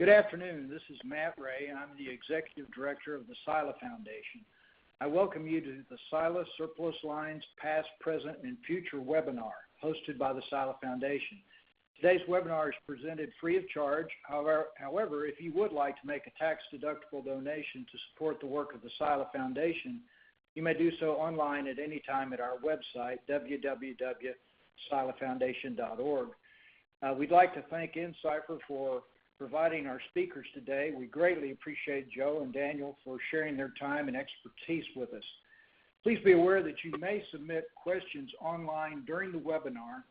Good afternoon. This is Matt Ray. I'm the Executive Director of the SILA Foundation. I welcome you to the SILA Surplus Lines Past, Present, and Future webinar hosted by the SILA Foundation. Today's webinar is presented free of charge. However, if you would like to make a tax-deductible donation to support the work of the SILA Foundation, you may do so online at any time at our website, www.silafoundation.org. We'd like to thank InsCipher for providing our speakers today. We greatly appreciate Joe and Daniel for sharing their time and expertise with us. Please be aware that you may submit questions online during the webinar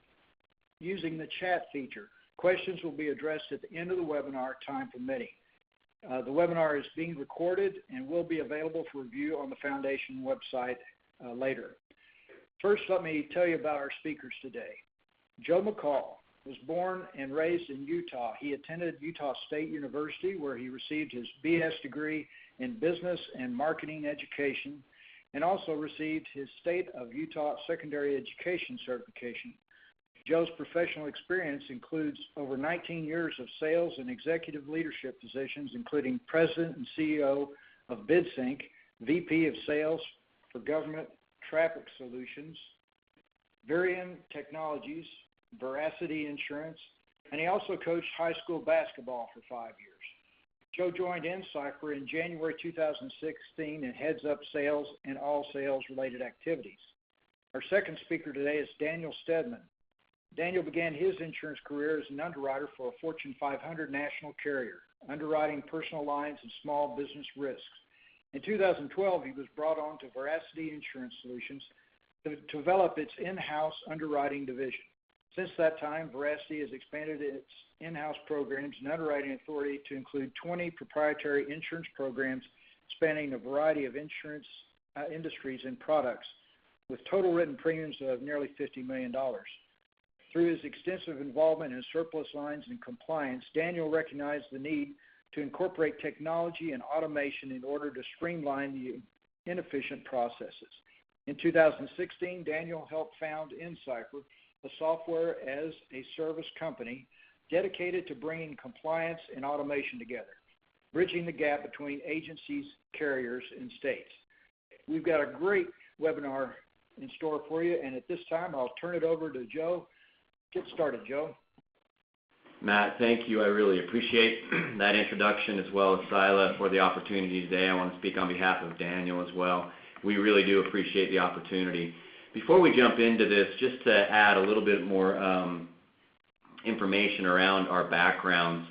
using the chat feature. Questions will be addressed at the end of the webinar, time permitting. The webinar is being recorded and will be available for review on the Foundation website later. First, let me tell you about our speakers today. Joe McCall was born and raised in Utah. He attended Utah State University, where he received his BS degree in Business and Marketing Education, and also received his State of Utah Secondary Education certification. Joe's professional experience includes over 19 years of sales and executive leadership positions, including President and CEO of BidSync, VP of Sales for Government Traffic Solutions, Varian Technologies, Veracity Insurance, and he also coached high school basketball for 5 years. Joe joined InsCipher in January 2016 and heads up sales and all sales-related activities. Our second speaker today is Daniel Stedman. Daniel began his insurance career as an underwriter for a Fortune 500 national carrier, underwriting personal lines and small business risks. In 2012, he was brought on to Veracity Insurance Solutions to develop its in-house underwriting division. Since that time, Veracity has expanded its in-house programs and underwriting authority to include 20 proprietary insurance programs spanning a variety of insurance industries and products, with total written premiums of nearly $50 million. Through his extensive involvement in surplus lines and compliance, Daniel recognized the need to incorporate technology and automation in order to streamline the inefficient processes. In 2016, Daniel helped found InsCipher, a software-as-a-service company dedicated to bringing compliance and automation together, bridging the gap between agencies, carriers, and states. We've got a great webinar in store for you, and at this time, I'll turn it over to Joe. Get started, Joe. Matt, thank you. I really appreciate that introduction, as well as SILA for the opportunity today. I want to speak on behalf of Daniel as well. We really do appreciate the opportunity. Before we jump into this, just to add a little bit more information around our backgrounds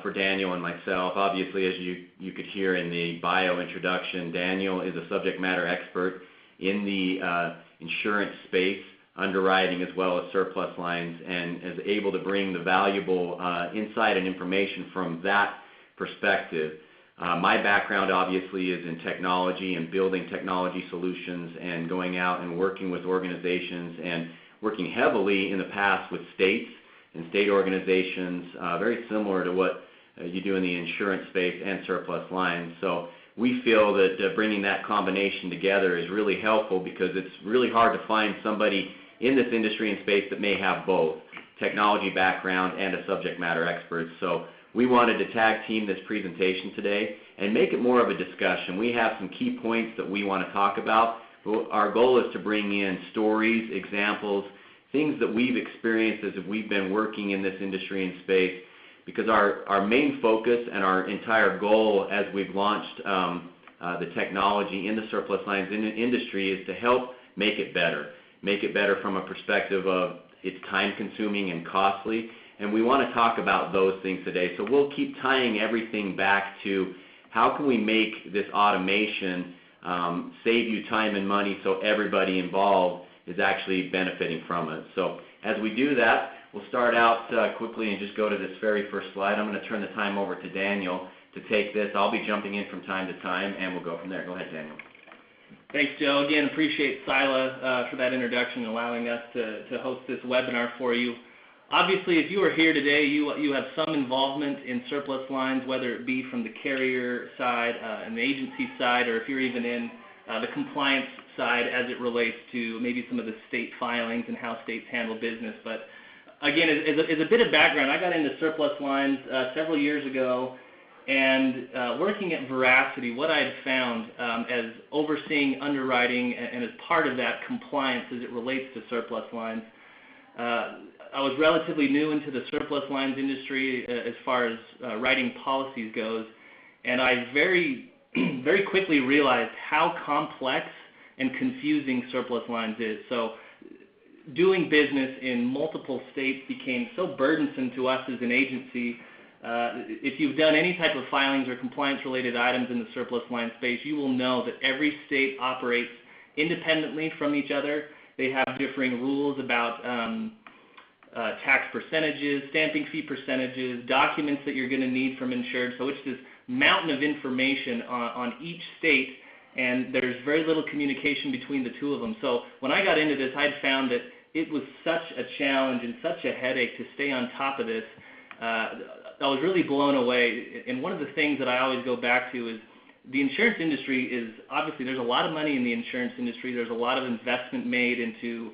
for Daniel and myself. Obviously, as you could hear in the bio introduction, Daniel is a subject matter expert in the insurance space, underwriting as well as surplus lines, and is able to bring the valuable insight and information from that perspective. My background obviously is in technology and building technology solutions and going out and working with organizations and working heavily in the past with states and state organizations, very similar to what you do in the insurance space and surplus lines. So we feel that bringing that combination together is really helpful, because it's really hard to find somebody in this industry and space that may have both technology background and a subject matter expert. So we wanted to tag team this presentation today and make it more of a discussion. We have some key points that we want to talk about. Our goal is to bring in stories, examples, things that we've experienced as we've been working in this industry and space, because our main focus and our entire goal as we've launched the technology in the surplus lines industry is to help make it better from a perspective of it's time-consuming and costly. And we want to talk about those things today. So we'll keep tying everything back to how can we make this automation save you time and money so everybody involved is actually benefiting from it. So as we do that, we'll start out quickly and just go to this very first slide. I'm going to turn the time over to Daniel to take this. I'll be jumping in from time to time, and we'll go from there. Go ahead, Daniel. Thanks, Joe. Again, appreciate SILA for that introduction and allowing us to host this webinar for you. Obviously, if you are here today, you have some involvement in surplus lines, whether it be from the carrier side and the agency side, or if you're even in the compliance side as it relates to maybe some of the state filings and how states handle business. But again, as a bit of background, I got into surplus lines several years ago, and working at Veracity, what I had found as overseeing underwriting and as part of that compliance as it relates to surplus lines, I was relatively new into the surplus lines industry as far as writing policies goes, and I very quickly realized how complex and confusing surplus lines is. So doing business in multiple states became so burdensome to us as an agency. If you've done any type of filings or compliance-related items in the surplus line space, you will know that every state operates independently from each other. They have differing rules about tax percentages, stamping fee percentages, documents that you're going to need from insured. So it's this mountain of information on each state, and there's very little communication between the two of them. So when I got into this, I'd found that it was such a challenge and such a headache to stay on top of this. I was really blown away. And one of the things that I always go back to is the insurance industry is, obviously there's a lot of money in the insurance industry. There's a lot of investment made into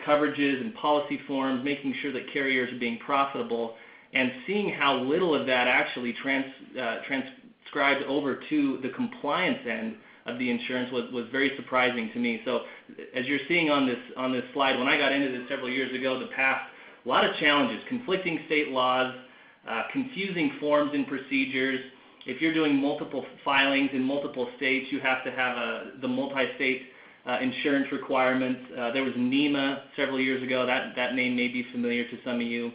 coverages and policy forms, making sure that carriers are being profitable, and seeing how little of that actually transcribed over to the compliance end of the insurance was very surprising to me. So as you're seeing on this slide, when I got into this several years ago, the past, a lot of challenges, conflicting state laws, confusing forms and procedures. If you're doing multiple filings in multiple states, you have to have the multi-state insurance requirements. There was NEMA several years ago. That name may be familiar to some of you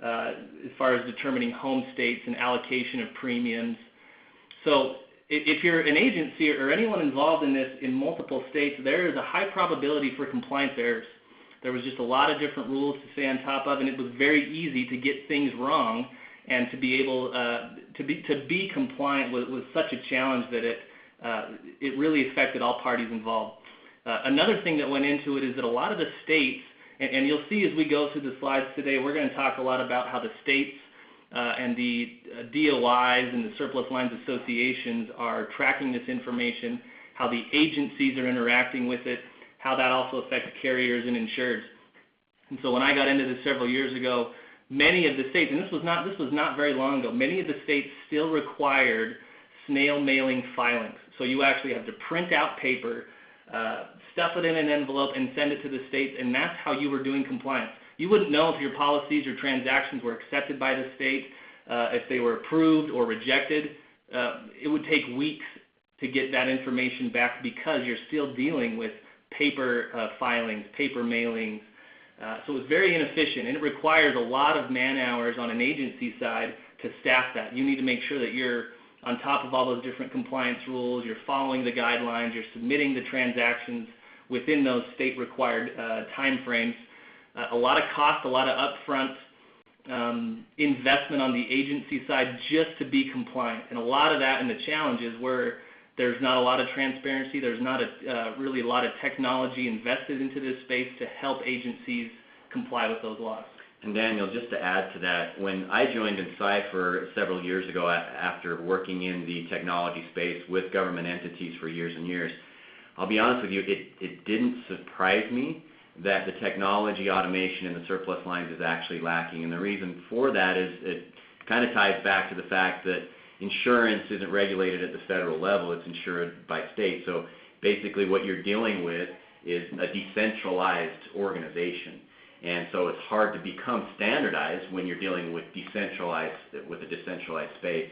as far as determining home states and allocation of premiums. So if you're an agency or anyone involved in this in multiple states, there is a high probability for compliance errors. There was just a lot of different rules to stay on top of, and it was very easy to get things wrong and to be able to be compliant was such a challenge that it really affected all parties involved. Another thing that went into it is that a lot of the states, and you'll see as we go through the slides today, we're going to talk a lot about how the states and the DOIs and the surplus lines associations are tracking this information, how the agencies are interacting with it, how that also affects carriers and insureds. And so when I got into this several years ago, many of the states, and this was not very long ago, many of the states still required snail mailing filings. So you actually have to print out paper, stuff it in an envelope, and send it to the states, and that's how you were doing compliance. You wouldn't know if your policies or transactions were accepted by the state, if they were approved or rejected. It would take weeks to get that information back because you're still dealing with paper filings, paper mailings. So it's very inefficient, and it requires a lot of man-hours on an agency side to staff that. You need to make sure that you're on top of all those different compliance rules, you're following the guidelines, you're submitting the transactions within those state-required time frames. A lot of cost, a lot of upfront investment on the agency side just to be compliant. And a lot of that and the challenges where there's not a lot of transparency, there's not really a lot of technology invested into this space to help agencies comply with those laws. And Daniel, just to add to that, when I joined InsCipher several years ago after working in the technology space with government entities for years and years, I'll be honest with you, it didn't surprise me that the technology automation in the surplus lines is actually lacking. And the reason for that is it kind of ties back to the fact that insurance isn't regulated at the federal level, it's insured by state. So basically what you're dealing with is a decentralized organization. And so it's hard to become standardized when you're dealing with a decentralized space.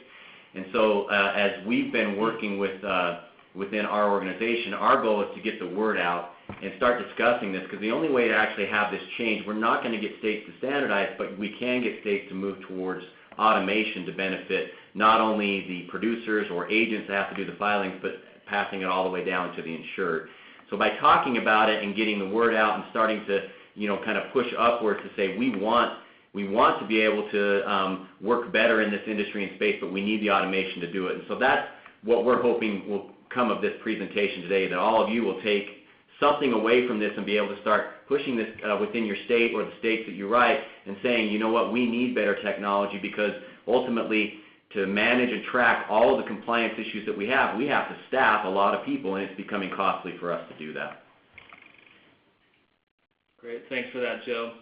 And so as we've been working within our organization, our goal is to get the word out and start discussing this, because the only way to actually have this change, we're not going to get states to standardize, but we can get states to move towards automation to benefit not only the producers or agents that have to do the filings, but passing it all the way down to the insured. So by talking about it and getting the word out and starting to, kind of push upwards to say we want to be able to work better in this industry and space, but we need the automation to do it. And so that's what we're hoping will come of this presentation today, that all of you will take something away from this and be able to start pushing this within your state or the states that you write and saying, you know what, we need better technology, because ultimately to manage and track all of the compliance issues that we have to staff a lot of people, and it's becoming costly for us to do that. Great, thanks for that, Joe.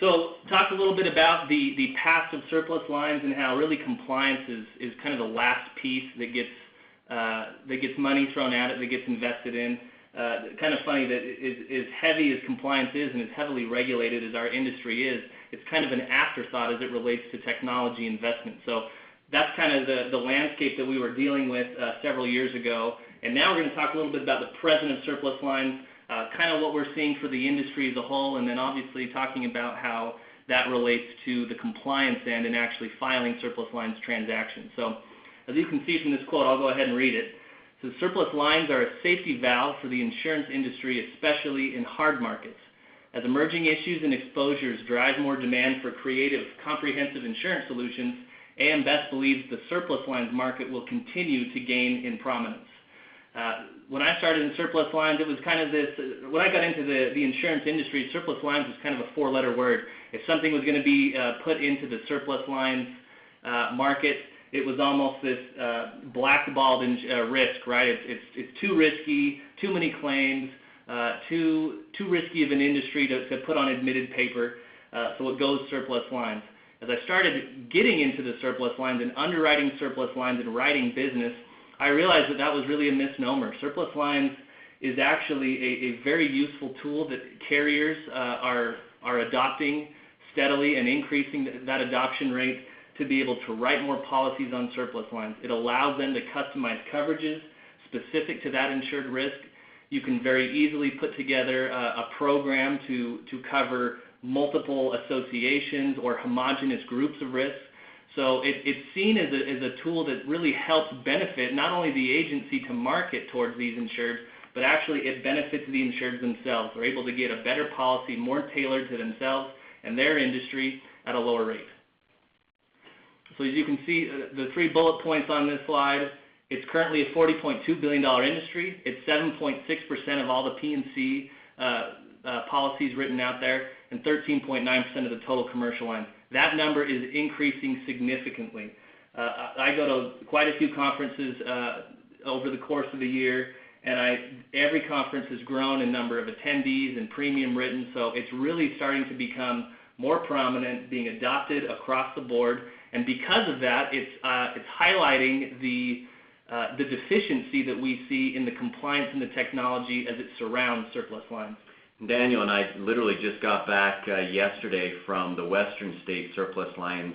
So talk a little bit about the past of surplus lines and how really compliance is kind of the last piece that gets money thrown at it, that gets invested in. Kind of funny that as heavy as compliance is and as heavily regulated as our industry is, it's kind of an afterthought as it relates to technology investment. So that's kind of the landscape that we were dealing with several years ago. And now we're going to talk a little bit about the present of surplus lines, kind of what we're seeing for the industry as a whole, and then obviously talking about how that relates to the compliance end and actually filing surplus lines transactions. So as you can see from this quote, I'll go ahead and read it. So surplus lines are a safety valve for the insurance industry, especially in hard markets. As emerging issues and exposures drive more demand for creative, comprehensive insurance solutions, AM Best believes the surplus lines market will continue to gain in prominence. When I started in surplus lines, it was kind of this, when I got into the insurance industry, surplus lines was kind of a four-letter word. If something was going to be put into the surplus lines market, it was almost this blackballed risk, right? It's too risky, too many claims, too risky of an industry to put on admitted paper, so it goes surplus lines. As I started getting into the surplus lines and underwriting surplus lines and writing business, I realized that was really a misnomer. Surplus lines is actually a very useful tool that carriers are adopting steadily and increasing that adoption rate to be able to write more policies on surplus lines. It allows them to customize coverages specific to that insured risk. You can very easily put together a program to cover multiple associations or homogeneous groups of risks. So it's seen as a tool that really helps benefit not only the agency to market towards these insureds, but actually it benefits the insureds themselves. They're able to get a better policy, more tailored to themselves and their industry at a lower rate. So as you can see, the 3 bullet points on this slide, it's currently a $40.2 billion industry. It's 7.6% of all the P&C policies written out there, and 13.9% of the total commercial line. That number is increasing significantly. I go to quite a few conferences over the course of the year, and every conference has grown in number of attendees and premium written, so it's really starting to become more prominent, being adopted across the board, and because of that, it's highlighting the deficiency that we see in the compliance and the technology as it surrounds surplus lines. Daniel and I literally just got back yesterday from the Western State Surplus Lines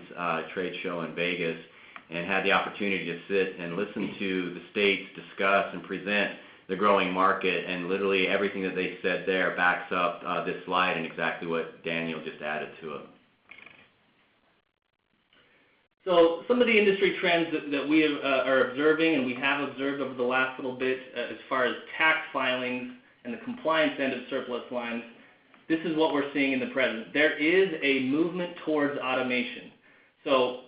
trade show in Vegas and had the opportunity to sit and listen to the states discuss and present the growing market, and literally everything that they said there backs up this slide and exactly what Daniel just added to it. So some of the industry trends that we are observing and we have observed over the last little bit as far as tax filings and the compliance end of surplus lines, this is what we're seeing in the present. There is a movement towards automation. So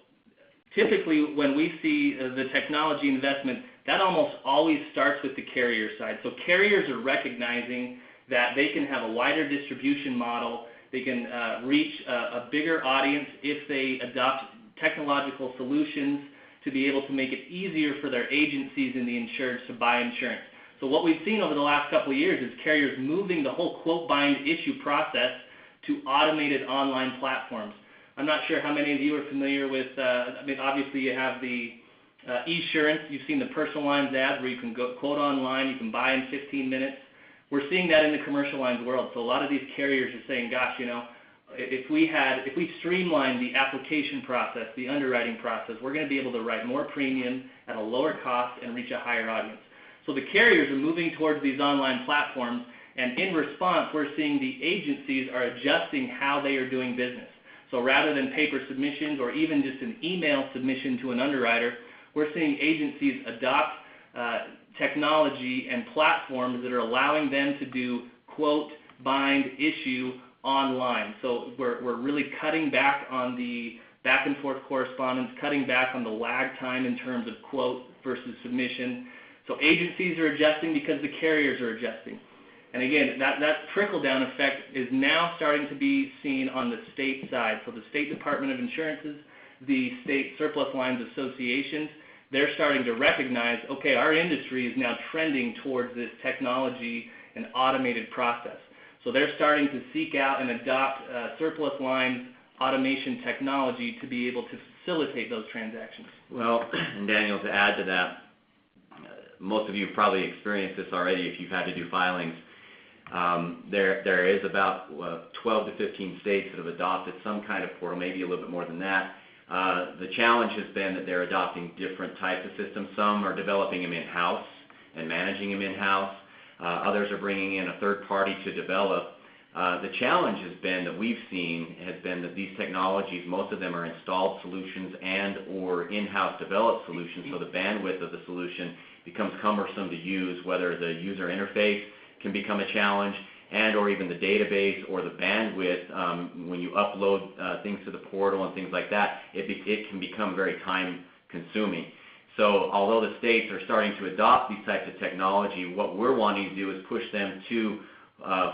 typically when we see the technology investment, that almost always starts with the carrier side. So carriers are recognizing that they can have a wider distribution model, they can reach a bigger audience if they adopt technological solutions to be able to make it easier for their agencies and the insureds to buy insurance. So what we've seen over the last couple of years is carriers moving the whole quote bind issue process to automated online platforms. I'm not sure how many of you are familiar with, obviously you have the Esurance. You've seen the personal lines ad where you can go quote online, you can buy in 15 minutes. We're seeing that in the commercial lines world. So a lot of these carriers are saying, gosh, if we streamline the application process, the underwriting process, we're going to be able to write more premium at a lower cost and reach a higher audience. So the carriers are moving towards these online platforms, and in response, we're seeing the agencies are adjusting how they are doing business. So rather than paper submissions or even just an email submission to an underwriter, we're seeing agencies adopt technology and platforms that are allowing them to do quote, bind, issue online. So we're really cutting back on the back and forth correspondence, cutting back on the lag time in terms of quote versus submission. So agencies are adjusting because the carriers are adjusting. And again, that trickle-down effect is now starting to be seen on the state side. So the State Department of Insurances, the state surplus lines associations, they're starting to recognize, okay, our industry is now trending towards this technology and automated process. So they're starting to seek out and adopt surplus lines automation technology to be able to facilitate those transactions. Well, and Daniel, to add to that, most of you have probably experienced this already if you've had to do filings. There is about 12 to 15 states that have adopted some kind of portal, maybe a little bit more than that. The challenge has been that they're adopting different types of systems. Some are developing them in-house and managing them in-house. Others are bringing in a third party to develop. The challenge has been that we've seen has been that these technologies, most of them are installed solutions and or in-house developed solutions, so the bandwidth of the solution becomes cumbersome to use, whether the user interface can become a challenge and or even the database or the bandwidth when you upload things to the portal and things like that, it can become very time consuming. So although the states are starting to adopt these types of technology, what we're wanting to do is push them to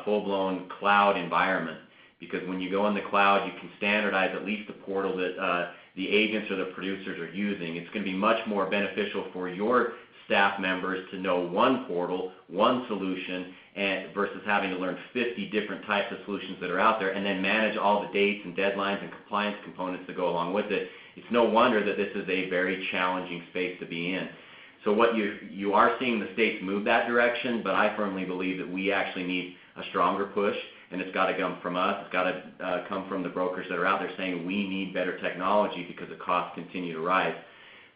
full-blown cloud environment, because when you go in the cloud, you can standardize at least the portal that the agents or the producers are using. It's going to be much more beneficial for your staff members to know one portal, one solution, and versus having to learn 50 different types of solutions that are out there and then manage all the dates and deadlines and compliance components that go along with it. It's no wonder that this is a very challenging space to be in. So what you are seeing the states move that direction, but I firmly believe that we actually need a stronger push, and it's got to come from us. It's got to come from the brokers that are out there saying we need better technology because the costs continue to rise.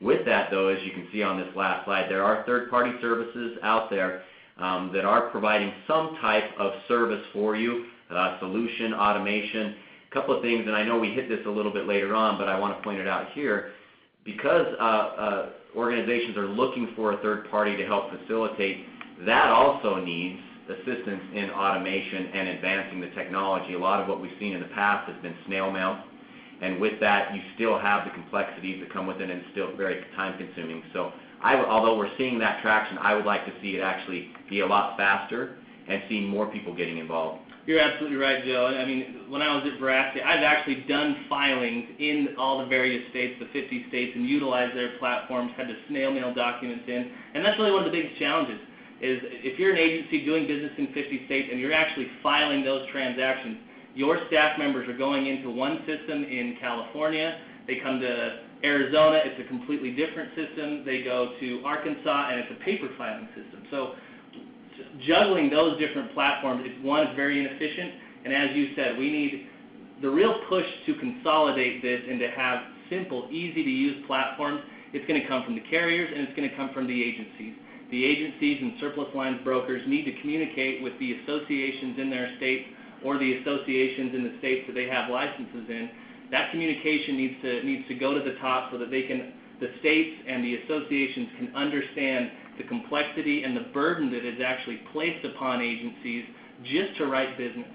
With that, though, as you can see on this last slide, there are third-party services out there that are providing some type of service for you, solution, automation. A couple of things, and I know we hit this a little bit later on, but I want to point it out here. Because organizations are looking for a third party to help facilitate, that also needs assistance in automation and advancing the technology. A lot of what we've seen in the past has been snail mail, and with that you still have the complexities that come with it, and it's still very time consuming. So although we're seeing that traction, I would like to see it actually be a lot faster and see more people getting involved. You're absolutely right, Joe. I mean, when I was at Veracity, I've actually done filings in all the various states, the 50 states, and utilized their platforms, had to snail mail documents in. And that's really one of the biggest challenges, is if you're an agency doing business in 50 states and you're actually filing those transactions, your staff members are going into one system in California, they come to Arizona, it's a completely different system, they go to Arkansas, and it's a paper filing system. So juggling those different platforms, one, is very inefficient, and as you said, we need the real push to consolidate this and to have simple, easy-to-use platforms. It's going to come from the carriers, and it's going to come from the agencies. The agencies and surplus lines brokers need to communicate with the associations in their states or the associations in the states that they have licenses in. That communication needs to go to the top so that the states and the associations can understand the complexity and the burden that is actually placed upon agencies just to write business.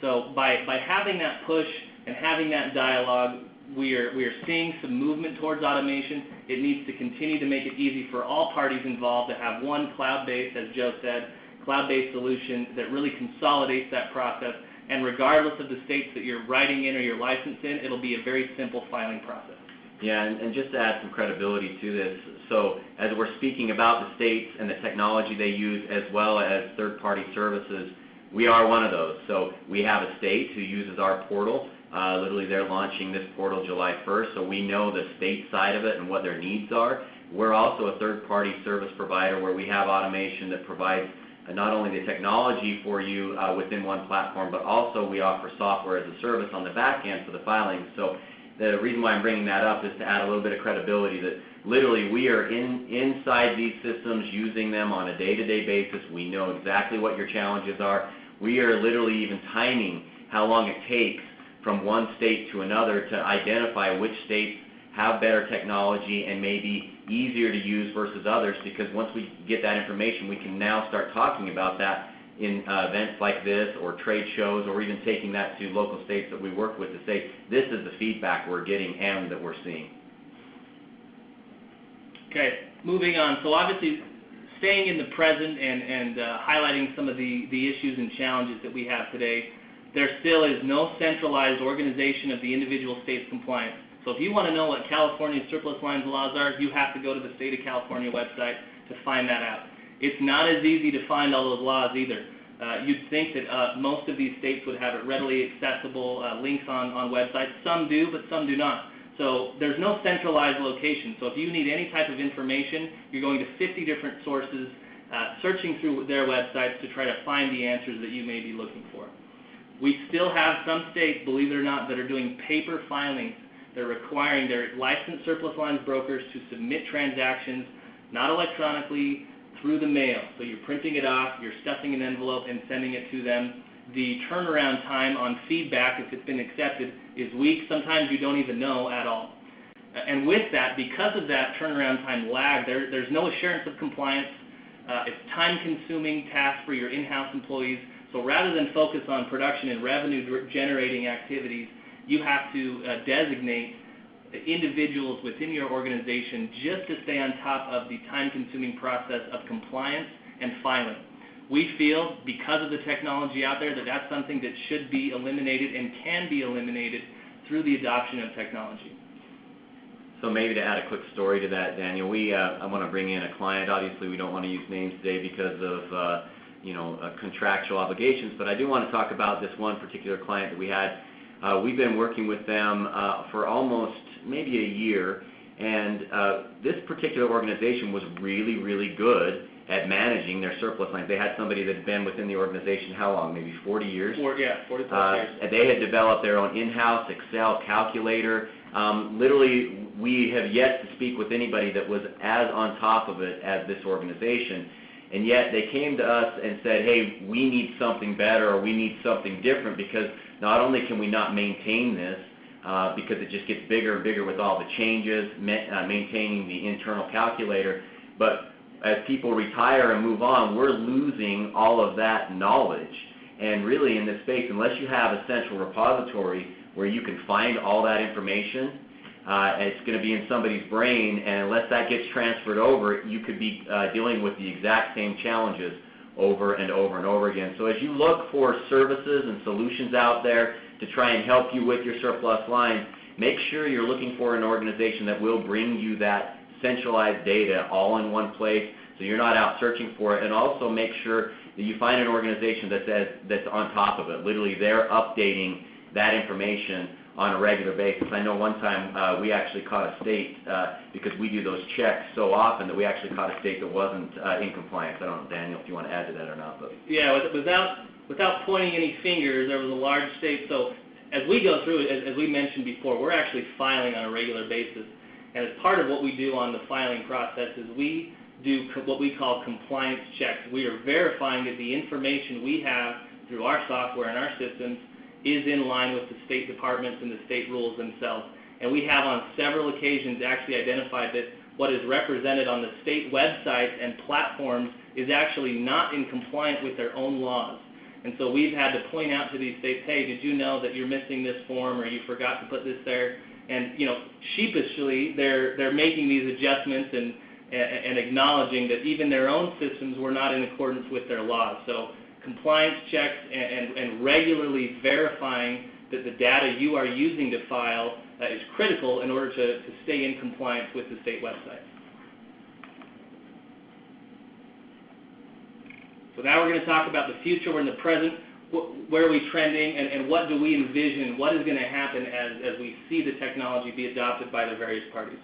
So by having that push and having that dialogue, we are seeing some movement towards automation. It needs to continue to make it easy for all parties involved to have one cloud-based, as Joe said, cloud-based solution that really consolidates that process. And regardless of the states that you're writing in or you're licensed in, it'll be a very simple filing process. Yeah, and just to add some credibility to this, so as we're speaking about the states and the technology they use as well as third-party services, we are one of those. So we have a state who uses our portal. Literally, they're launching this portal July 1st, so we know the state side of it and what their needs are. We're also a third-party service provider where we have automation that provides not only the technology for you within one platform, but also we offer software as a service on the back end for the filing. So the reason why I'm bringing that up is to add a little bit of credibility that literally we are inside these systems using them on a day-to-day basis. We know exactly what your challenges are. We are literally even timing how long it takes from one state to another to identify which states have better technology and may be easier to use versus others, because once we get that information, we can now start talking about that in events like this or trade shows, or even taking that to local states that we work with to say, this is the feedback we're getting and that we're seeing. Okay, moving on. So obviously, staying in the present and highlighting some of the issues and challenges that we have today, there still is no centralized organization of the individual states' compliance. So if you want to know what California surplus lines laws are, you have to go to the State of California website to find that out. It's not as easy to find all those laws either. You'd think that most of these states would have it readily accessible, links on websites. Some do, but some do not. So there's no centralized location. So if you need any type of information, you're going to 50 different sources, searching through their websites to try to find the answers that you may be looking for. We still have some states, believe it or not, that are doing paper filings. They're requiring their licensed surplus lines brokers to submit transactions, not electronically, through the mail. So you're printing it off, you're stuffing an envelope and sending it to them. The turnaround time on feedback, if it's been accepted, is weeks. Sometimes you don't even know at all. And with that, because of that turnaround time lag, there's no assurance of compliance. It's time-consuming task for your in-house employees. So rather than focus on production and revenue-generating activities, you have to designate individuals within your organization just to stay on top of the time-consuming process of compliance and filing. We feel, because of the technology out there, that that's something that should be eliminated and can be eliminated through the adoption of technology. So maybe to add a quick story to that, Daniel, I want to bring in a client. Obviously, we don't want to use names today because of contractual obligations, but I do want to talk about this one particular client that we had. We've been working with them for almost maybe a year, and this particular organization was really, really good at managing their surplus lines. They had somebody that had been within the organization how long? Maybe 40 years? 40+ years. They had developed their own in-house Excel calculator. Literally, we have yet to speak with anybody that was as on top of it as this organization. And yet they came to us and said, hey, we need something better, or we need something different, because not only can we not maintain this, because it just gets bigger and bigger with all the changes, maintaining the internal calculator, but as people retire and move on, we're losing all of that knowledge. And really in this space, unless you have a central repository where you can find all that information, it's going to be in somebody's brain, and unless that gets transferred over, you could be dealing with the exact same challenges over and over and over again. So as you look for services and solutions out there to try and help you with your surplus lines, make sure you're looking for an organization that will bring you that centralized data all in one place so you're not out searching for it, and also make sure that you find an organization that's on top of it. Literally, they're updating that information on a regular basis. I know one time we actually caught a state, because we do those checks so often, that we actually caught a state that wasn't in compliance. I don't know, Daniel, if you want to add to that or not. But yeah, without pointing any fingers, there was a large state. So as we go through it, as we mentioned before, we're actually filing on a regular basis. And as part of what we do on the filing process is we do what we call compliance checks. We are verifying that the information we have through our software and our systems is in line with the state departments and the state rules themselves. And we have on several occasions actually identified that what is represented on the state websites and platforms is actually not in compliance with their own laws. And so we've had to point out to these states, hey, did you know that you're missing this form, or you forgot to put this there? And sheepishly, they're making these adjustments and acknowledging that even their own systems were not in accordance with their laws. So compliance checks and regularly verifying that the data you are using to file is critical in order to stay in compliance with the state website. So now we're going to talk about the future. We're in the present. Where are we trending, and what do we envision? What is going to happen as we see the technology be adopted by the various parties?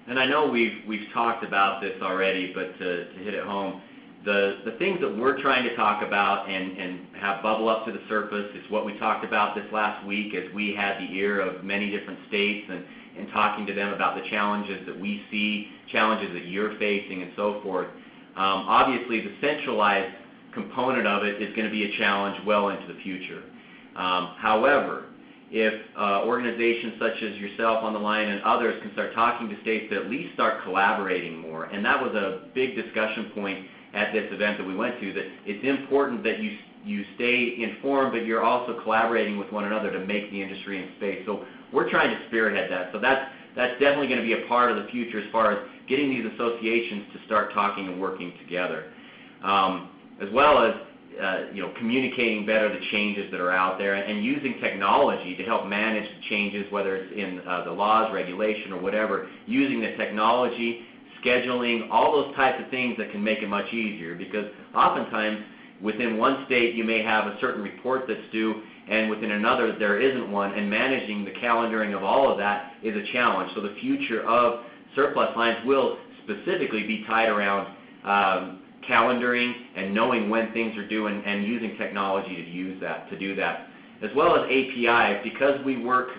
And I know we've talked about this already, but to hit it home, the things that we're trying to talk about and have bubble up to the surface is what we talked about this last week as we had the ear of many different states and talking to them about the challenges that we see, challenges that you're facing, and so forth. Obviously, the centralized component of it is going to be a challenge well into the future. However, if organizations such as yourself on the line and others can start talking to states to at least start collaborating more, and that was a big discussion point at this event that we went to, that it's important that you stay informed, but you're also collaborating with one another to make the industry in space. So we're trying to spearhead that. So that's definitely going to be a part of the future as far as getting these associations to start talking and working together, as well as communicating better the changes that are out there and using technology to help manage the changes, whether it's in the laws, regulation, or whatever, using the technology, scheduling, all those types of things that can make it much easier, because oftentimes within one state you may have a certain report that's due, and within another there isn't one, and managing the calendaring of all of that is a challenge. So the future of surplus lines will specifically be tied around calendaring and knowing when things are due, and using technology to do that. As well as APIs, because we work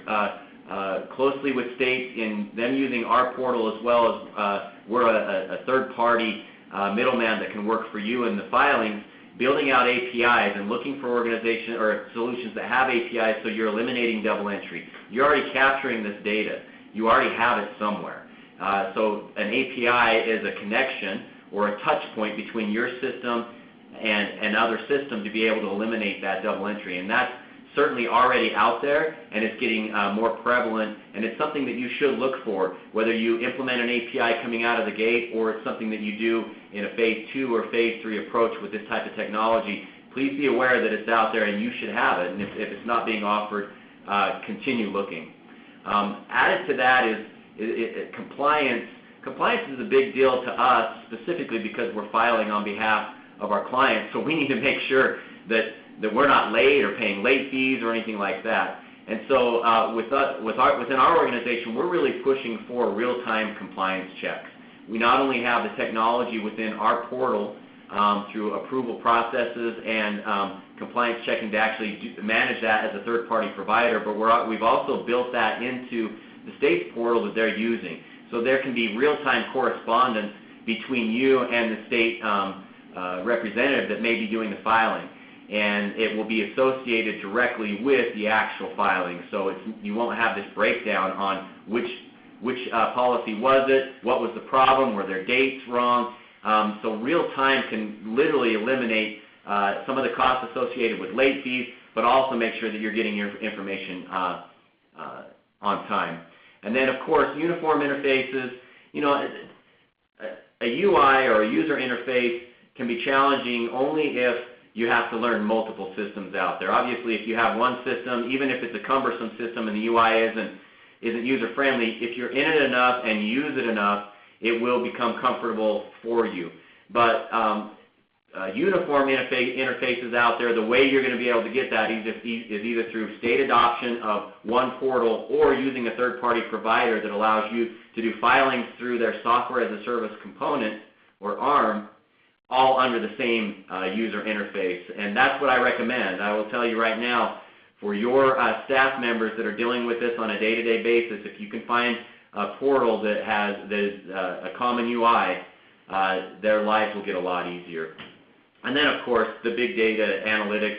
closely with states in them using our portal, as well as we're a third-party middleman that can work for you in the filings, building out APIs and looking for organizations or solutions that have APIs, so you're eliminating double entry. You're already capturing this data. You already have it somewhere. So an API is a connection or a touch point between your system and another system to be able to eliminate that double entry. And that's certainly already out there, and it's getting more prevalent, and it's something that you should look for, whether you implement an API coming out of the gate or it's something that you do in a phase 2 or phase 3 approach with this type of technology. Please be aware that it's out there and you should have it, and if it's not being offered, continue looking. Added to that is compliance. Compliance is a big deal to us, specifically because we're filing on behalf of our clients, so we need to make sure that we're not late or paying late fees or anything like that. And so within our organization, we're really pushing for real-time compliance checks. We not only have the technology within our portal through approval processes and compliance checking to actually manage that as a third-party provider, but we've also built that into the state's portal that they're using. So there can be real-time correspondence between you and the state representative that may be doing the filing. And it will be associated directly with the actual filing. So you won't have this breakdown on which policy was it, what was the problem, were there dates wrong. So real time can literally eliminate some of the costs associated with late fees, but also make sure that you're getting your information on time. And then, of course, uniform interfaces. You know, a UI or a user interface can be challenging only if you have to learn multiple systems out there. Obviously, if you have one system, even if it's a cumbersome system and the UI isn't user-friendly, if you're in it enough and use it enough, it will become comfortable for you. But uniform interfaces out there, the way you're going to be able to get that is either through state adoption of one portal or using a third-party provider that allows you to do filings through their software as a service component, or ARM, all under the same user interface. And that's what I recommend. I will tell you right now, for your staff members that are dealing with this on a day-to-day basis, if you can find a portal that is a common UI, their lives will get a lot easier. And then, of course, the big data analytics.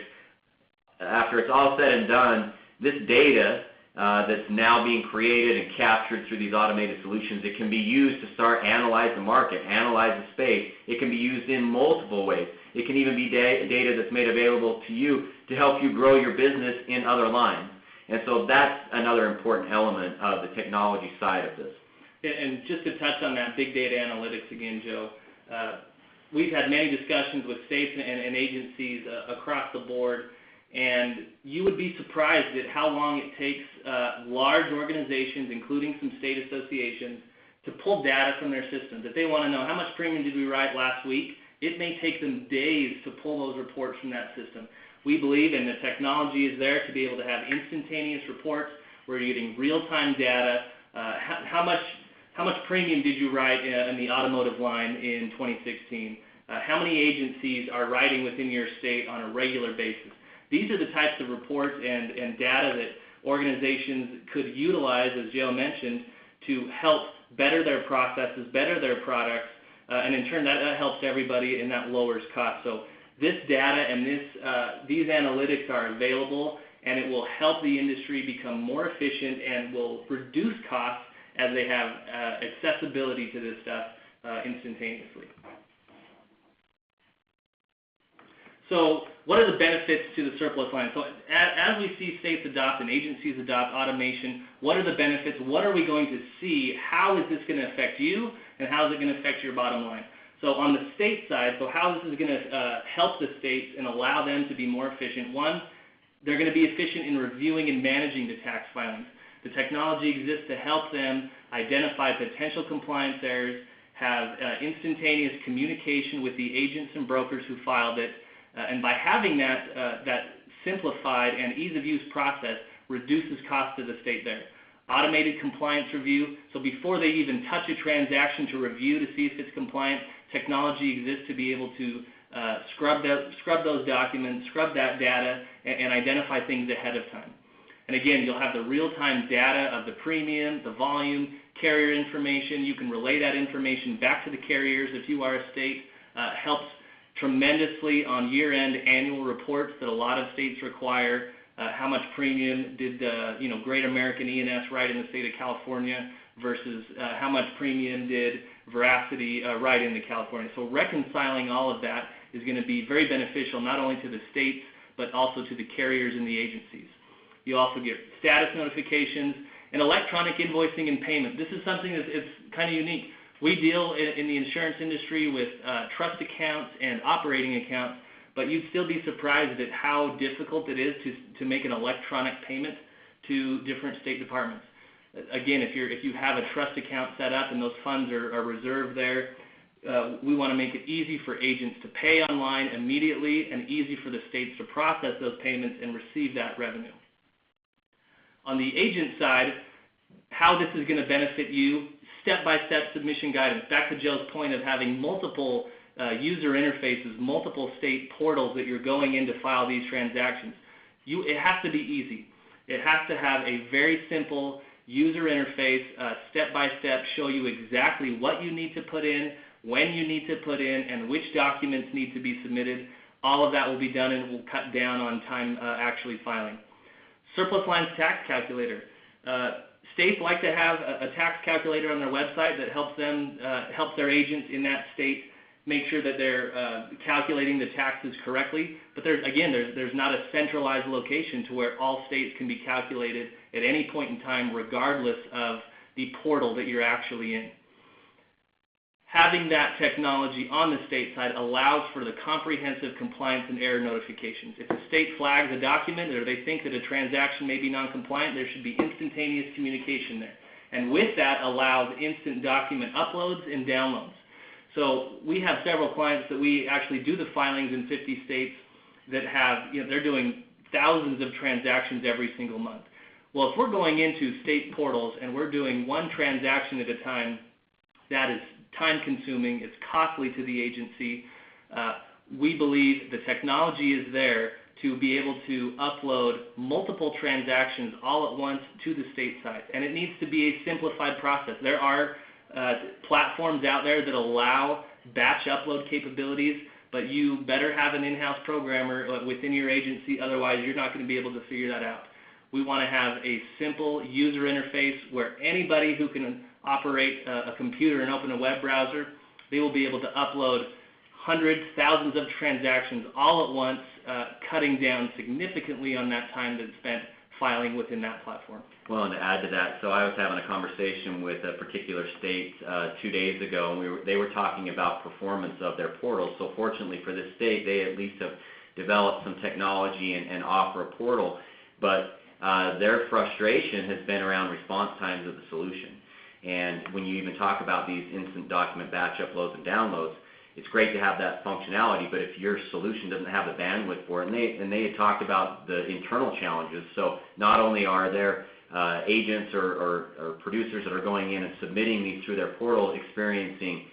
After it's all said and done, this data that's now being created and captured through these automated solutions, it can be used to start analyze the market, analyze the space. It can be used in multiple ways. It can even be data that's made available to you to help you grow your business in other lines. And so that's another important element of the technology side of this. And just to touch on that big data analytics again, Joe, we've had many discussions with states and agencies across the board, and you would be surprised at how long it takes large organizations, including some state associations, to pull data from their systems. If they want to know how much premium did we write last week, it may take them days to pull those reports from that system. We believe, and the technology is there to be able to have instantaneous reports where you're getting real-time data. How much premium did you write in the automotive line in 2016? How many agencies are writing within your state on a regular basis? These are the types of reports and data that organizations could utilize, as Joe mentioned, to help better their processes, better their products, and in turn that helps everybody and that lowers costs. So this data and these analytics are available, and it will help the industry become more efficient and will reduce costs as they have accessibility to this stuff instantaneously. So what are the benefits to the surplus line? So as we see states adopt and agencies adopt automation, what are the benefits? What are we going to see? How is this going to affect you, and how is it going to affect your bottom line? So on the state side, so how this is going to help the states and allow them to be more efficient. One, they're going to be efficient in reviewing and managing the tax filings. The technology exists to help them identify potential compliance errors, have instantaneous communication with the agents and brokers who filed it, And by having that simplified and ease of use process reduces cost to the state there. Automated compliance review, so before they even touch a transaction to review to see if it's compliant, technology exists to be able to scrub those documents, scrub that data, and identify things ahead of time. And again, you'll have the real-time data of the premium, the volume, carrier information. You can relay that information back to the carriers if you are a state. Helps tremendously on year-end annual reports that a lot of states require. How much premium did Great American E&S write in the state of California versus how much premium did Veracity write into California. So reconciling all of that is going to be very beneficial not only to the states but also to the carriers and the agencies. You also get status notifications and electronic invoicing and payment. This is something that's kind of unique. We deal in the insurance industry with trust accounts and operating accounts, but you'd still be surprised at how difficult it is to make an electronic payment to different state departments. Again, if you have a trust account set up and those funds are reserved there, we want to make it easy for agents to pay online immediately and easy for the states to process those payments and receive that revenue. On the agent side, how this is going to benefit you, step-by-step submission guidance. Back to Joe's point of having multiple user interfaces, multiple state portals that you're going in to file these transactions. It has to be easy. It has to have a very simple user interface, step-by-step, show you exactly what you need to put in, when you need to put in, and which documents need to be submitted. All of that will be done and will cut down on time actually filing. Surplus lines tax calculator. States like to have a tax calculator on their website that helps their agents in that state make sure that they're calculating the taxes correctly. But there's not a centralized location to where all states can be calculated at any point in time, regardless of the portal that you're actually in. Having that technology on the state side allows for the comprehensive compliance and error notifications. If a state flags a document or they think that a transaction may be non-compliant, there should be instantaneous communication there. And with that allows instant document uploads and downloads. So we have several clients that we actually do the filings in 50 states that have, they're doing thousands of transactions every single month. Well, if we're going into state portals and we're doing one transaction at a time, that is time-consuming, it's costly to the agency. We believe the technology is there to be able to upload multiple transactions all at once to the state side. And it needs to be a simplified process. There are platforms out there that allow batch upload capabilities, but you better have an in-house programmer within your agency, otherwise you're not going to be able to figure that out. We want to have a simple user interface where anybody who can operate a computer and open a web browser, they will be able to upload hundreds, thousands of transactions all at once, cutting down significantly on that time that's spent filing within that platform. Well, and to add to that, so I was having a conversation with a particular state 2 days ago, and they were talking about performance of their portal. So fortunately for this state, they at least have developed some technology and offer a portal, but their frustration has been around response times of the solution. And when you even talk about these instant document batch uploads and downloads, it's great to have that functionality, but if your solution doesn't have the bandwidth for it, and they had talked about the internal challenges, so not only are there agents or producers that are going in and submitting these through their portal experiencing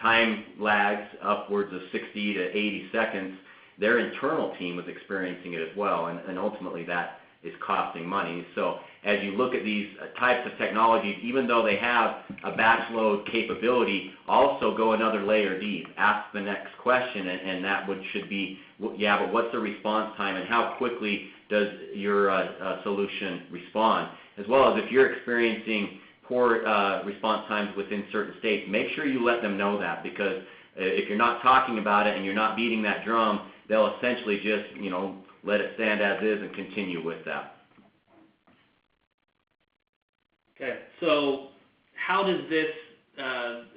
time lags upwards of 60 to 80 seconds, their internal team was experiencing it as well, and ultimately that is costing money. So as you look at these types of technologies, even though they have a batch load capability, also go another layer deep. Ask the next question, and that should be, yeah, but what's the response time and how quickly does your solution respond? As well as if you're experiencing poor response times within certain states, make sure you let them know that, because if you're not talking about it and you're not beating that drum, they'll essentially just, let it stand as is and continue with that. Okay, so how does this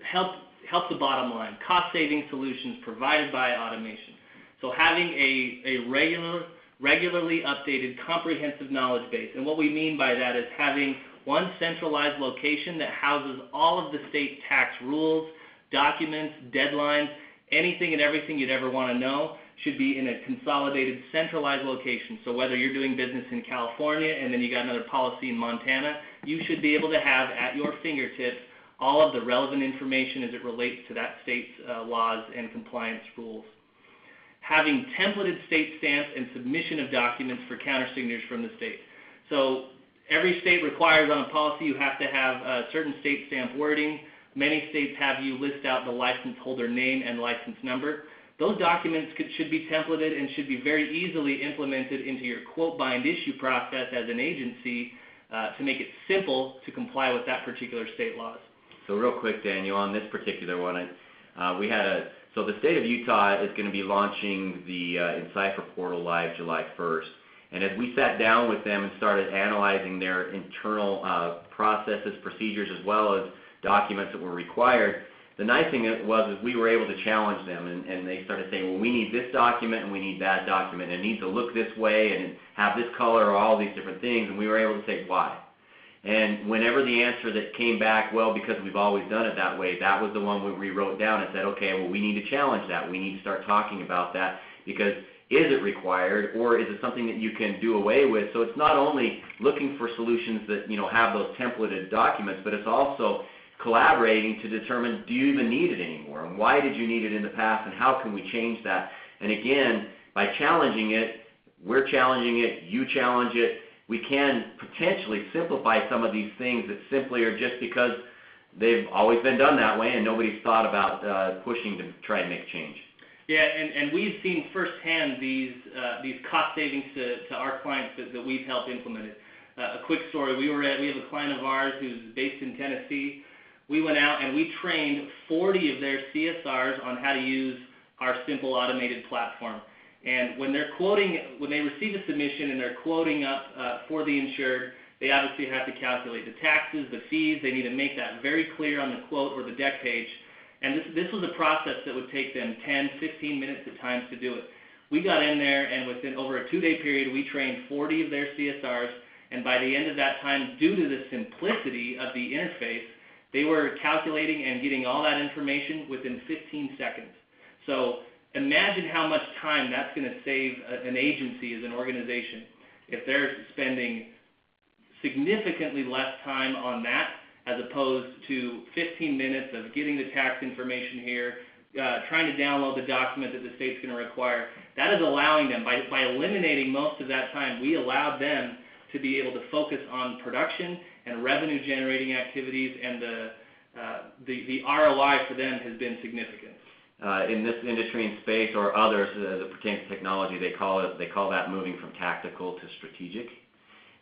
help the bottom line? Cost-saving solutions provided by automation. So having a regularly updated comprehensive knowledge base. And what we mean by that is having one centralized location that houses all of the state tax rules, documents, deadlines, anything and everything you'd ever want to know, should be in a consolidated, centralized location. So whether you're doing business in California and then you got another policy in Montana, you should be able to have at your fingertips all of the relevant information as it relates to that state's laws and compliance rules. Having templated state stamps and submission of documents for countersignatures from the state. So every state requires on a policy you have to have certain state stamp wording. Many states have you list out the license holder name and license number. Those documents should be templated and should be very easily implemented into your quote bind issue process as an agency to make it simple to comply with that particular state laws. So real quick, Daniel, on this particular one, so the state of Utah is going to be launching the InsCipher portal live July 1st. And as we sat down with them and started analyzing their internal processes, procedures, as well as documents that were required, the nice thing was is we were able to challenge them, and they started saying, well, we need this document and we need that document, and it needs to look this way and have this color or all these different things, and we were able to say why. And whenever the answer that came back, well, because we've always done it that way, that was the one we wrote down and said, okay, well, we need to challenge that. We need to start talking about that, because is it required, or is it something that you can do away with? So it's not only looking for solutions that, have those templated documents, but it's also collaborating to determine, do you even need it anymore, and why did you need it in the past, and how can we change that? And again, by challenging it, we're challenging it, you challenge it, we can potentially simplify some of these things that simply are just because they've always been done that way and nobody's thought about pushing to try and make change. Yeah, and we've seen firsthand these cost savings to our clients that we've helped implement it. A quick story, we have a client of ours who's based in Tennessee. We went out and we trained 40 of their CSRs on how to use our simple automated platform. And when they receive a submission and they're quoting up for the insured, they obviously have to calculate the taxes, the fees. They need to make that very clear on the quote or the deck page. And this was a process that would take them 10, 15 minutes at times to do it. We got in there, and within over a 2-day period, we trained 40 of their CSRs, and by the end of that time, due to the simplicity of the interface, they were calculating and getting all that information within 15 seconds. So imagine how much time that's going to save an agency as an organization if they're spending significantly less time on that as opposed to 15 minutes of getting the tax information here, trying to download the document that the state's going to require. That is allowing them, by eliminating most of that time, we allowed them to be able to focus on production and revenue generating activities, and the ROI for them has been significant. In this industry and space, or others as it pertains to technology, they call that moving from tactical to strategic,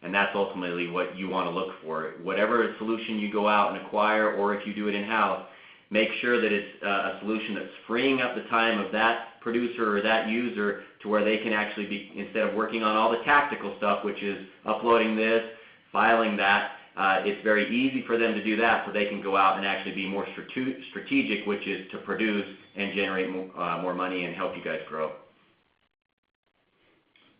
and that's ultimately what you want to look for. Whatever solution you go out and acquire, or if you do it in-house, make sure that it's a solution that's freeing up the time of that producer or that user to where they can actually be, instead of working on all the tactical stuff, which is uploading this, filing that, it's very easy for them to do that, so they can go out and actually be more strategic, which is to produce and generate more money and help you guys grow.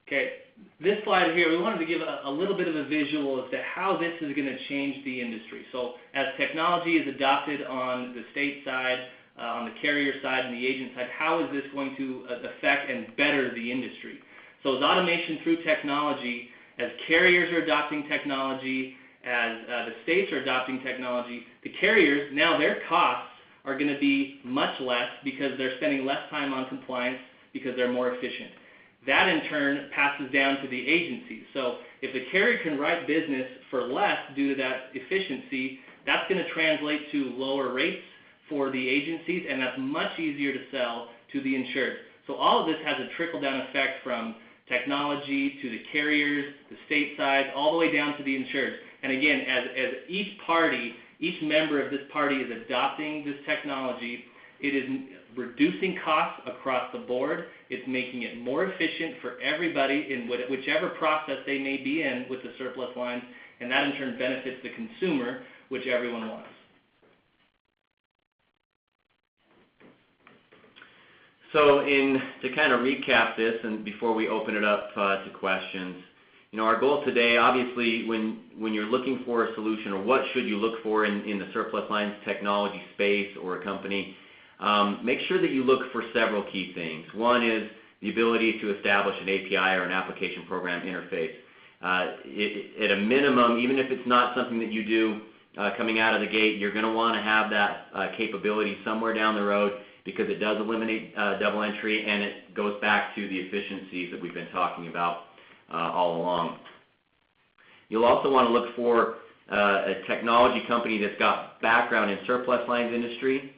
Okay, this slide here, we wanted to give a little bit of a visual as to how this is going to change the industry. So as technology is adopted on the state side, on the carrier side, and the agent side, how is this going to affect and better the industry? So as automation through technology, as carriers are adopting technology, as the states are adopting technology, the carriers, now their costs are going to be much less because they're spending less time on compliance because they're more efficient. That in turn passes down to the agencies. So if the carrier can write business for less due to that efficiency, that's going to translate to lower rates for the agencies, and that's much easier to sell to the insured. So all of this has a trickle-down effect from technology to the carriers, the state side, all the way down to the insured. And again, as each member of this party is adopting this technology, it is reducing costs across the board. It's making it more efficient for everybody in whichever process they may be in with the surplus lines, and that in turn benefits the consumer, which everyone wants. So to kind of recap this, and before we open it up to questions, our goal today, obviously, when you're looking for a solution, or what should you look for in the surplus lines technology space or a company, make sure that you look for several key things. One is the ability to establish an API or an application program interface. At a minimum, even if it's not something that you do coming out of the gate, you're going to want to have that capability somewhere down the road, because it does eliminate double entry, and it goes back to the efficiencies that we've been talking about all along. You'll also want to look for a technology company that's got background in surplus lines industry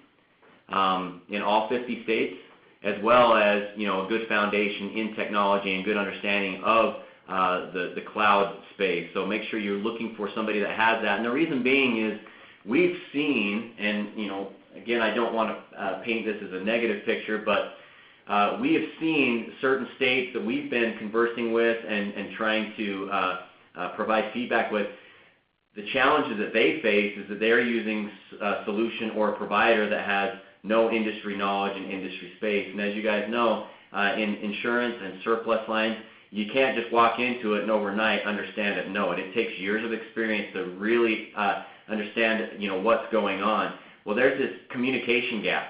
in all 50 states, as well as a good foundation in technology and good understanding of the cloud space. So make sure you're looking for somebody that has that. And the reason being is we've seen, and again, I don't want to paint this as a negative picture, but we have seen certain states that we've been conversing with and trying to provide feedback with. The challenges that they face is that they're using a solution or a provider that has no industry knowledge and industry space. And as you guys know, in insurance and surplus lines, you can't just walk into it and overnight understand it and know it. It takes years of experience to really understand what's going on. Well, there's this communication gap.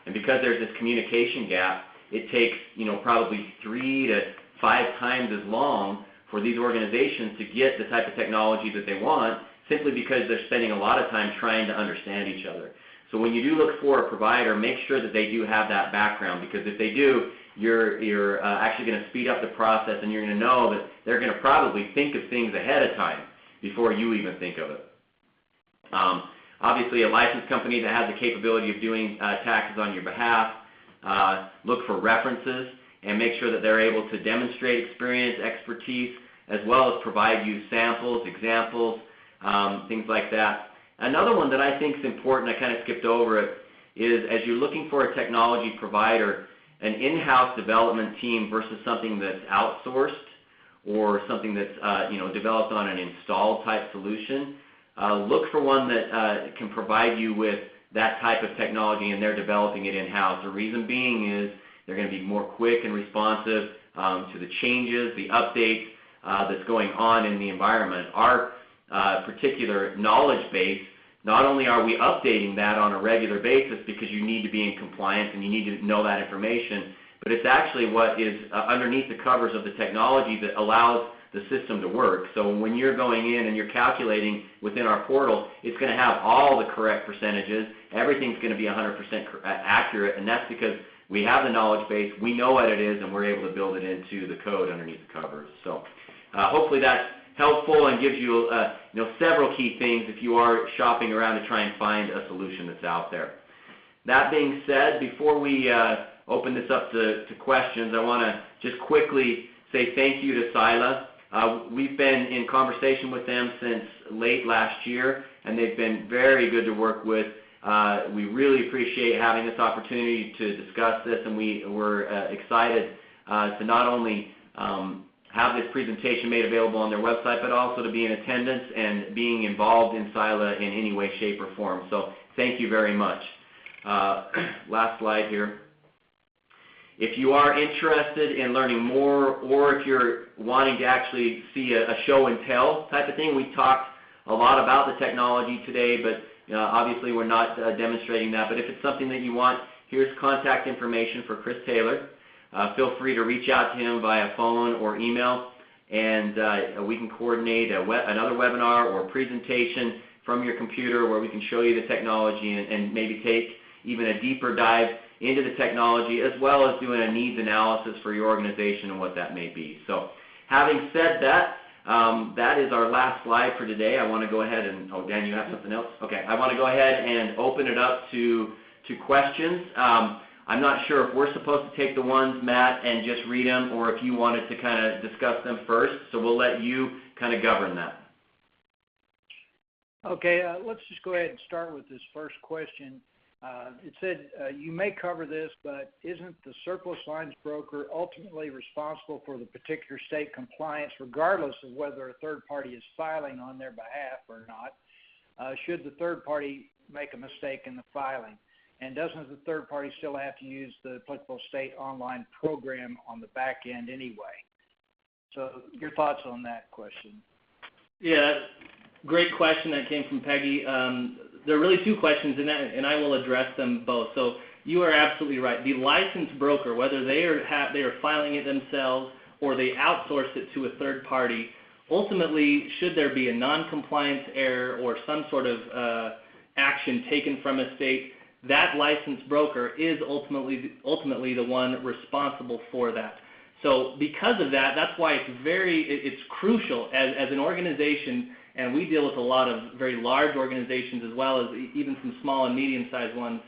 And because there's this communication gap, it takes probably 3 to 5 times as long for these organizations to get the type of technology that they want, simply because they're spending a lot of time trying to understand each other. So when you do look for a provider, make sure that they do have that background, because if they do, you're actually going to speed up the process, and you're going to know that they're going to probably think of things ahead of time before you even think of it. Obviously, a licensed company that has the capability of doing taxes on your behalf, look for references and make sure that they're able to demonstrate experience, expertise, as well as provide you samples, examples, things like that. Another one that I think is important, I kind of skipped over it, is as you're looking for a technology provider, an in-house development team versus something that's outsourced or something that's developed on an installed type solution. Look for one that can provide you with that type of technology, and they're developing it in-house. The reason being is they're going to be more quick and responsive to the changes, the updates that's going on in the environment. Our particular knowledge base, not only are we updating that on a regular basis because you need to be in compliance and you need to know that information, but it's actually what is underneath the covers of the technology that allows the system to work. So when you're going in and you're calculating within our portal, it's going to have all the correct percentages. Everything's going to be 100% accurate, and that's because we have the knowledge base, we know what it is, and we're able to build it into the code underneath the covers. So hopefully that's helpful and gives you several key things if you are shopping around to try and find a solution that's out there. That being said, before we open this up to questions, I want to just quickly say thank you to Sila. We've been in conversation with them since late last year, and they've been very good to work with. We really appreciate having this opportunity to discuss this, and we're excited to not only have this presentation made available on their website, but also to be in attendance and being involved in Sila in any way, shape, or form. So thank you very much. Last slide here. If you are interested in learning more, or if you're wanting to actually see a show and tell type of thing, we talked a lot about the technology today, but obviously we're not demonstrating that. But if it's something that you want, here's contact information for Chris Taylor. Feel free to reach out to him via phone or email, and we can coordinate another webinar or presentation from your computer where we can show you the technology and maybe take even a deeper dive into the technology, as well as doing a needs analysis for your organization and what that may be. So having said that, that is our last slide for today. I want to go ahead and, oh, Dan, you have something else? Okay, I want to go ahead and open it up to questions. I'm not sure if we're supposed to take the ones, Matt, and just read them, or if you wanted to kind of discuss them first. So we'll let you kind of govern that. Okay, let's just go ahead and start with this first question. It said, you may cover this, but isn't the surplus lines broker ultimately responsible for the particular state compliance, regardless of whether a third party is filing on their behalf or not? Should the third party make a mistake in the filing? And doesn't the third party still have to use the applicable state online program on the back end anyway? So your thoughts on that question? Yeah, great question that came from Peggy. There are really two questions in that, and I will address them both. So You are absolutely right. The licensed broker, whether they are filing it themselves or they outsource it to a third party, ultimately, should there be a non-compliance error or some sort of action taken from a state, that licensed broker is ultimately the one responsible for that. So because of that, that's why it's crucial as an organization, and we deal with a lot of very large organizations as well as even some small and medium-sized ones.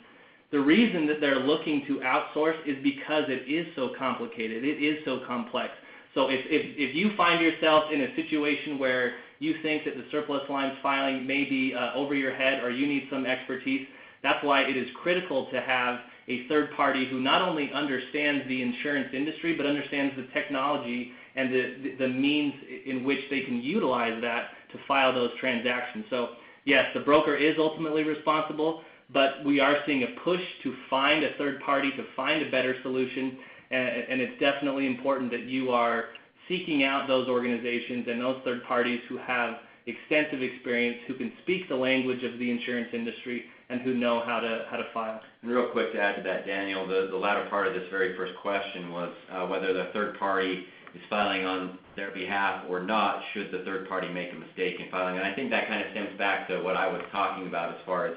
The reason that they're looking to outsource is because it is so complicated. It is so complex. So if you find yourself in a situation where you think that the surplus lines filing may be over your head or you need some expertise, that's why it is critical to have a third party who not only understands the insurance industry but understands the technology and the means in which they can utilize that to file those transactions. So yes, the broker is ultimately responsible, but we are seeing a push to find a third party, to find a better solution, and it's definitely important that you are seeking out those organizations and those third parties who have extensive experience, who can speak the language of the insurance industry, and who know how to file. And real quick to add to that, Daniel, the latter part of this very first question was whether the third party is filing on their behalf or not, should the third party make a mistake in filing. And I think that kind of stems back to what I was talking about as far as,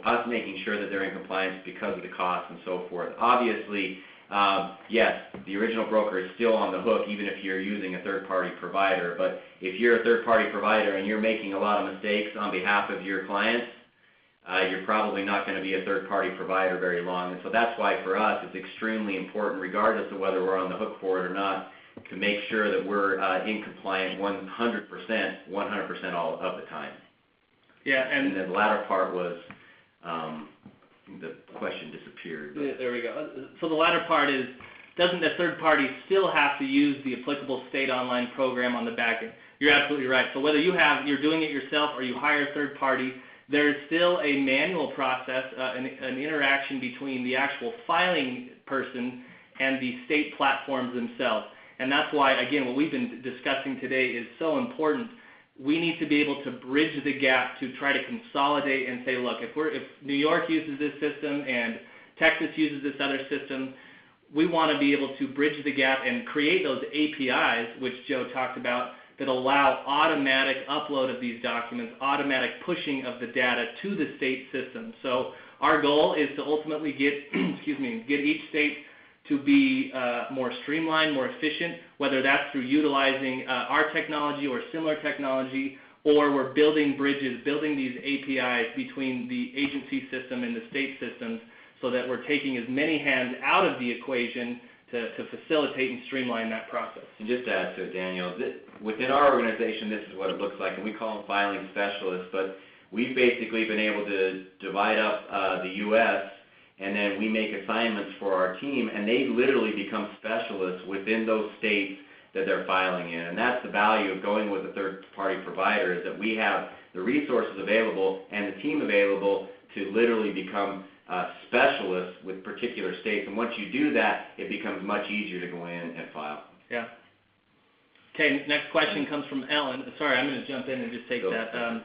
us making sure that they're in compliance because of the cost and so forth. Obviously, yes, the original broker is still on the hook even if you're using a third-party provider. But if you're a third-party provider and you're making a lot of mistakes on behalf of your clients, you're probably not going to be a third-party provider very long. And so that's why for us it's extremely important, regardless of whether we're on the hook for it or not, to make sure that we're in compliant 100% all of the time. Yeah, and then the latter part was the question disappeared. Yeah, there we go. So the latter part is, doesn't the third party still have to use the applicable state online program on the back end? You're absolutely right. So whether you're doing it yourself or you hire a third party, there is still a manual process, an interaction between the actual filing person and the state platforms themselves. And that's why, again, what we've been discussing today is so important. We need to be able to bridge the gap to try to consolidate and say, look, if New York uses this system and Texas uses this other system, we want to be able to bridge the gap and create those APIs, which Joe talked about, that allow automatic upload of these documents, automatic pushing of the data to the state system. So our goal is to ultimately get each state to be more streamlined, more efficient, whether that's through utilizing our technology or similar technology, or we're building bridges, building these APIs between the agency system and the state systems so that we're taking as many hands out of the equation to facilitate and streamline that process. And just to add to it, Daniel, within our organization, this is what it looks like, and we call them filing specialists, but we've basically been able to divide up the U.S., and then we make assignments for our team, and they literally become specialists within those states that they're filing in. And that's the value of going with a third-party provider, is that we have the resources available and the team available to literally become specialists with particular states. And once you do that, it becomes much easier to go in and file. Yeah. Okay, next question comes from Ellen. Sorry, I'm going to jump in and just take that.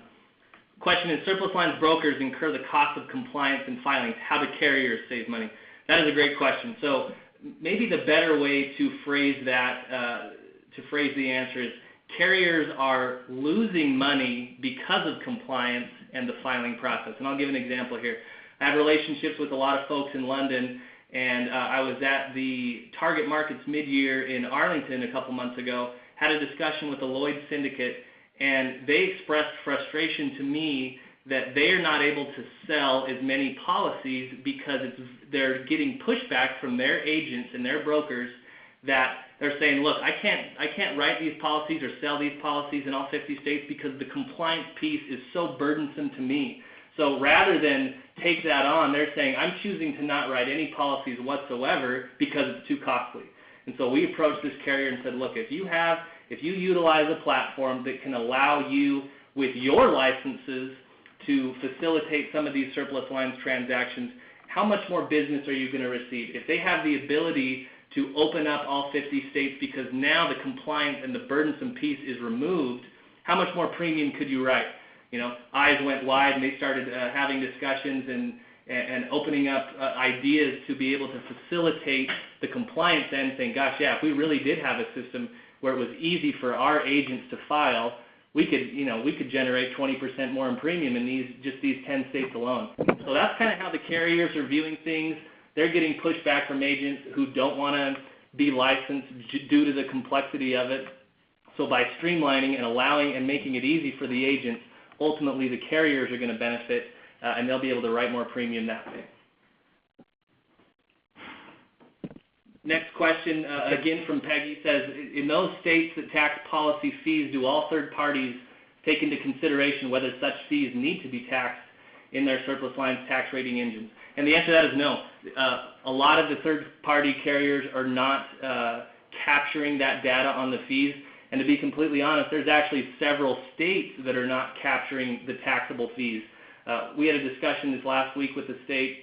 Question is, surplus lines brokers incur the cost of compliance and filings. How do carriers save money? That is a great question. So maybe the better way to phrase that, to phrase the answer is, carriers are losing money because of compliance and the filing process. And I'll give an example here. I have relationships with a lot of folks in London, and I was at the Target Markets mid-year in Arlington a couple months ago, had a discussion with the Lloyd's Syndicate, and they expressed frustration to me that they are not able to sell as many policies because they're getting pushback from their agents and their brokers that they're saying, look, I can't write these policies or sell these policies in all 50 states because the compliance piece is so burdensome to me. So rather than take that on, they're saying, I'm choosing to not write any policies whatsoever because it's too costly. And so we approached this carrier and said, look, if you utilize a platform that can allow you with your licenses to facilitate some of these surplus lines transactions, how much more business are you going to receive? If they have the ability to open up all 50 states because now the compliance and the burdensome piece is removed, how much more premium could you write? You know, eyes went wide and they started having discussions, and opening up ideas to be able to facilitate the compliance end, saying, gosh, yeah, if we really did have a system where it was easy for our agents to file, we could generate 20% more in premium in these 10 states alone. So that's kind of how the carriers are viewing things. They're getting pushback from agents who don't want to be licensed due to the complexity of it. So by streamlining and allowing and making it easy for the agents, ultimately the carriers are going to benefit, and they'll be able to write more premium that way. Next question, again from Peggy, says, in those states that tax policy fees, do all third parties take into consideration whether such fees need to be taxed in their surplus lines tax rating engines? And the answer to that is no. A lot of the third-party carriers are not capturing that data on the fees. And to be completely honest, there's actually several states that are not capturing the taxable fees. We had a discussion this last week with the state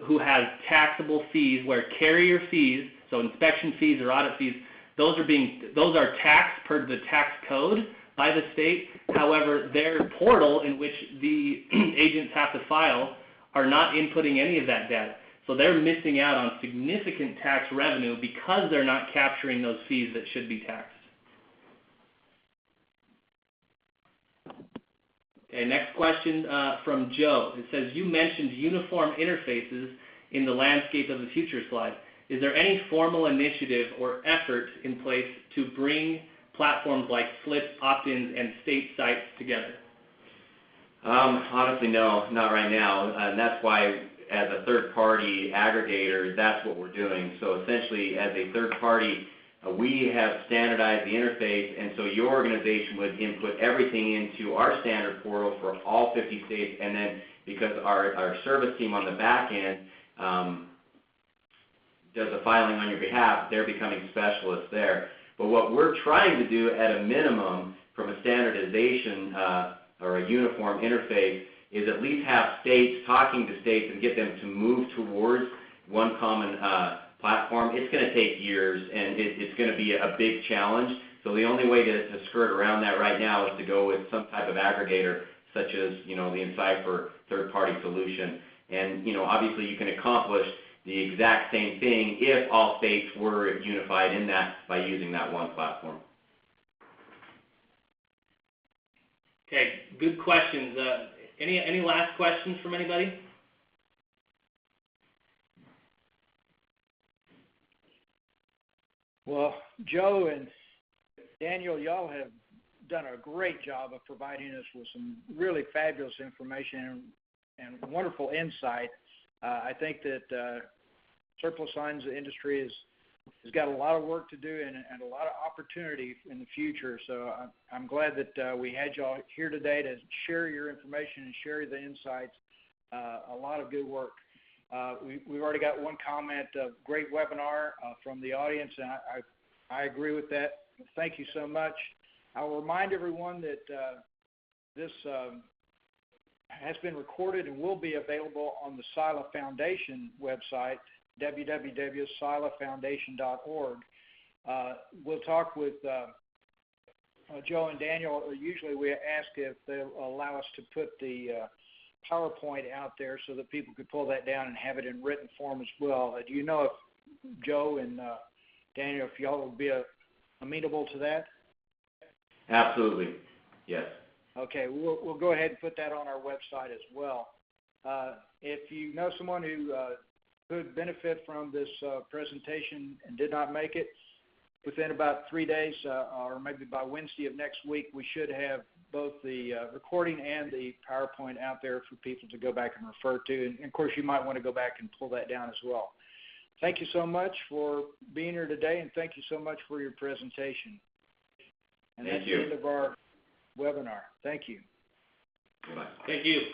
who has taxable fees where carrier fees, so inspection fees or audit fees, those are taxed per the tax code by the state. However, their portal in which the agents have to file are not inputting any of that data. So they're missing out on significant tax revenue because they're not capturing those fees that should be taxed. Okay, next question from Joe. It says, you mentioned uniform interfaces in the landscape of the future slide. Is there any formal initiative or effort in place to bring platforms like Flip, opt-ins, and state sites together? Honestly, no, not right now. And that's why, as a third-party aggregator, that's what we're doing. So essentially, as a third-party, we have standardized the interface, and so your organization would input everything into our standard portal for all 50 states, and then because our service team on the back end does the filing on your behalf, they're becoming specialists there. But what we're trying to do at a minimum from a standardization or a uniform interface is at least have states talking to states and get them to move towards one common platform. It's going to take years, and it's going to be a big challenge. So the only way to skirt around that right now is to go with some type of aggregator, such as the InsCipher third-party solution. And obviously you can accomplish the exact same thing if all states were unified in that by using that one platform. Okay, good questions. Any last questions from anybody? Well, Joe and Daniel, y'all have done a great job of providing us with some really fabulous information and wonderful insight. I think that surplus lines industry has got a lot of work to do and a lot of opportunity in the future. So I'm glad that we had y'all here today to share your information and share the insights. A lot of good work. We've already got one comment, great webinar from the audience, and I agree with that. Thank you so much. I'll remind everyone that this has been recorded and will be available on the SILA Foundation website, www.silafoundation.org. We'll talk with Joe and Daniel. Usually we ask if they'll allow us to put the PowerPoint out there so that people could pull that down and have it in written form as well. Do you know if Joe and Daniel, if y'all would be amenable to that? Absolutely, yes. Okay, we'll go ahead and put that on our website as well. If you know someone who could benefit from this presentation and did not make it, within about 3 days or maybe by Wednesday of next week, we should have both the recording and the PowerPoint out there for people to go back and refer to. And, of course, you might want to go back and pull that down as well. Thank you so much for being here today, and thank you so much for your presentation. And Thank that's you. the end of our webinar. Thank you. Goodbye. Thank you.